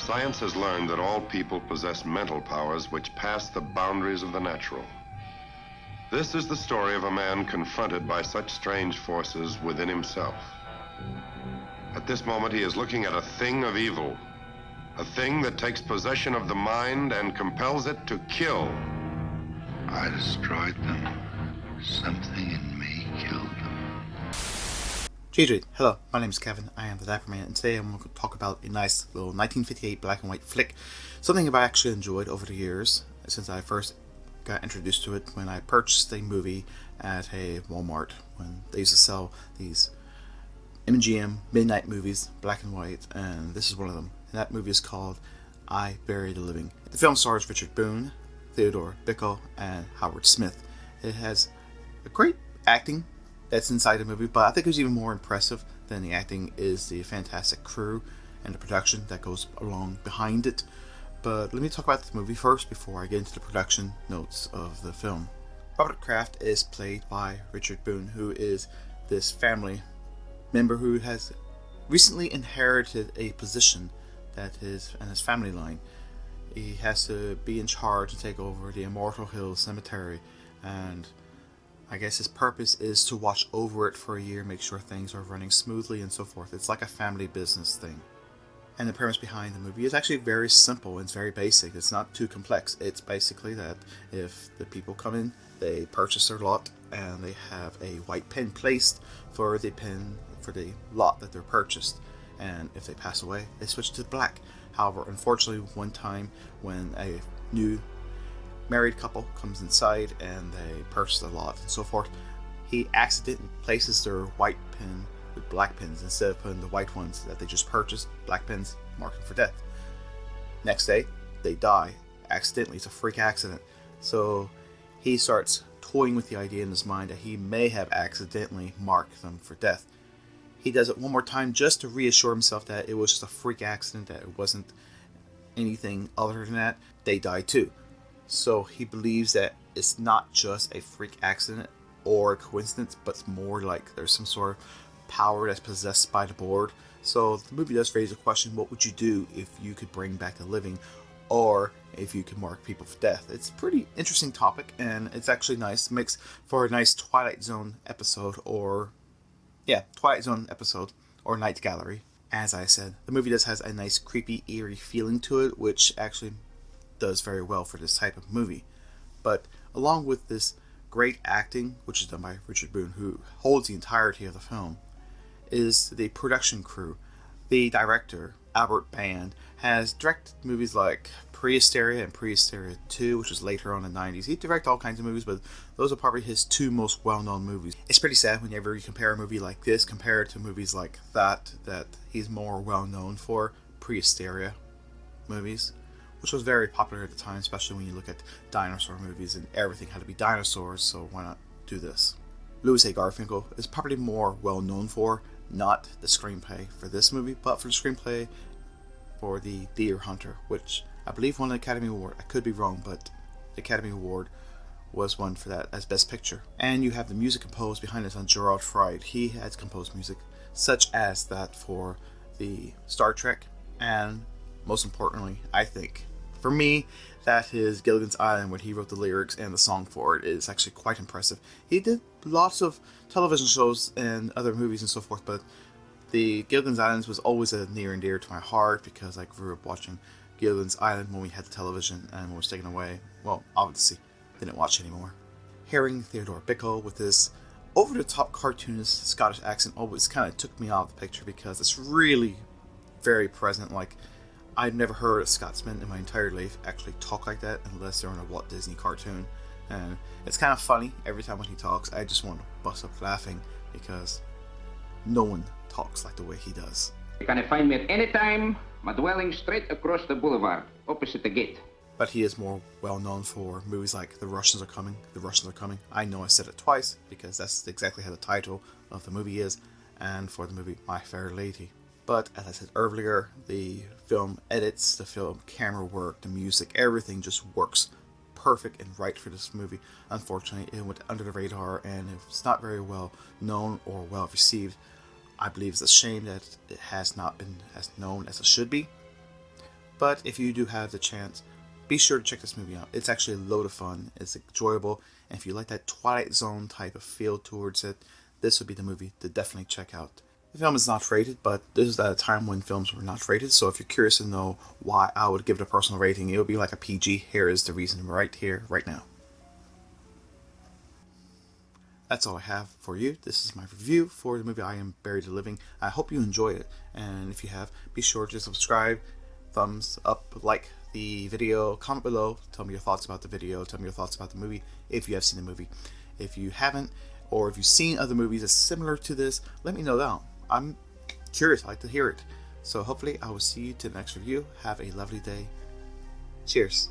Science has learned that all people possess mental powers which pass the boundaries of the natural. This is the story of a man confronted by such strange forces within himself. At this moment, he is looking at a thing of evil, a thing that takes possession of the mind and compels it to kill. I destroyed them. Something in me killed them. GG, hello, my name is Kevin, I am the Dapper Man, and today I'm going to talk about a nice little 1958 black and white flick. Something I've actually enjoyed over the years, since I first got introduced to it when I purchased a movie at a Walmart, when they used to sell these MGM midnight movies, black and white, and this is one of them. And that movie is called I Bury the Living. The film stars Richard Boone, Theodore Bikel, and Howard Smith. It has a great acting that's inside the movie, but I think it was even more impressive than the acting is the fantastic crew and the production that goes along behind it. But let me talk about the movie first before I get into the production notes of the film. Robert Kraft is played by Richard Boone, who is this family member who has recently inherited a position that is in his family line. He has to be in charge and take over the Immortal Hill Cemetery, and I guess his purpose is to watch over it for a year, make sure things are running smoothly and so forth. It's like a family business thing. And the premise behind the movie is actually very simple. It's very basic. It's not too complex. It's basically that if the people come in, they purchase their lot, and they have a white pin placed for the lot that they're purchased. And if they pass away, they switch to black. However, unfortunately, one time when a new married couple comes inside and they purchase the lot and so forth, he accidentally places their white pin with black pins instead of putting the white ones that they just purchased, black pins, marking for death. Next day, they die accidentally. It's a freak accident. So he starts toying with the idea in his mind that he may have accidentally marked them for death. He does it one more time just to reassure himself that it was just a freak accident, that it wasn't anything other than that. They die too. So he believes that it's not just a freak accident or a coincidence, but it's more like there's some sort of power that's possessed by the board. So the movie does raise a question: what would you do if you could bring back the living, or if you could mark people for death? It's a pretty interesting topic, and it's actually nice. It makes for a nice Twilight Zone episode, or Night Gallery. As I said, the movie does has a nice creepy, eerie feeling to it, which actually does very well for this type of movie. But along with this great acting, which is done by Richard Boone, who holds the entirety of the film, is the production crew. The director, Albert Band, has directed movies like Prehysteria and Prehysteria 2, which was later on in the 90s. He directed all kinds of movies, but those are probably his two most well-known movies. It's pretty sad whenever you compare a movie like this compared to movies like that he's more well-known for. Prehysteria movies, which was very popular at the time, especially when you look at dinosaur movies and everything had to be dinosaurs, so why not do this? Louis A. Garfinkel is probably more well known for, not the screenplay for this movie, but for the screenplay for The Deer Hunter, which I believe won an Academy Award. I could be wrong, but the Academy Award was won for that as Best Picture. And you have the music composed behind this on Gerald Fried. He has composed music such as that for the Star Trek, and most importantly, I think, for me, that is Gilligan's Island, when he wrote the lyrics and the song for it, is actually quite impressive. He did lots of television shows and other movies and so forth, but the Gilligan's Island was always a near and dear to my heart because I grew up watching Gilligan's Island when we had the television, and when it was taken away, well, obviously, didn't watch anymore. Hearing Theodore Bikel with this over-the-top cartoonist Scottish accent always kind of took me out of the picture because it's really very present. Like, I've never heard a Scotsman in my entire life actually talk like that unless they're in a Walt Disney cartoon. And it's kind of funny every time when he talks. I just want to bust up laughing because no one talks like the way he does. You can find me at any time. My dwelling straight across the boulevard, opposite the gate. But he is more well known for movies like The Russians Are Coming. The Russians Are Coming. I know I said it twice because that's exactly how the title of the movie is, and for the movie My Fair Lady. But as I said earlier, the film edits, the film camera work, the music, everything just works perfect and right for this movie. Unfortunately, it went under the radar and it's not very well known or well received. I believe it's a shame that it has not been as known as it should be. But if you do have the chance, be sure to check this movie out. It's actually a load of fun. It's enjoyable. And if you like that Twilight Zone type of feel towards it, this would be the movie to definitely check out. The film is not rated, but this is at a time when films were not rated. So if you're curious to know why I would give it a personal rating, it would be like a PG. Here is the reason right here, right now. That's all I have for you. This is my review for the movie I Am Buried Living. I hope you enjoyed it. And if you have, be sure to subscribe, thumbs up, like the video, comment below, tell me your thoughts about the video, tell me your thoughts about the movie if you have seen the movie. If you haven't, or if you've seen other movies that's similar to this, let me know down. I'm curious, I'd like to hear it. So hopefully I will see you to the next review. Have a lovely day. Cheers.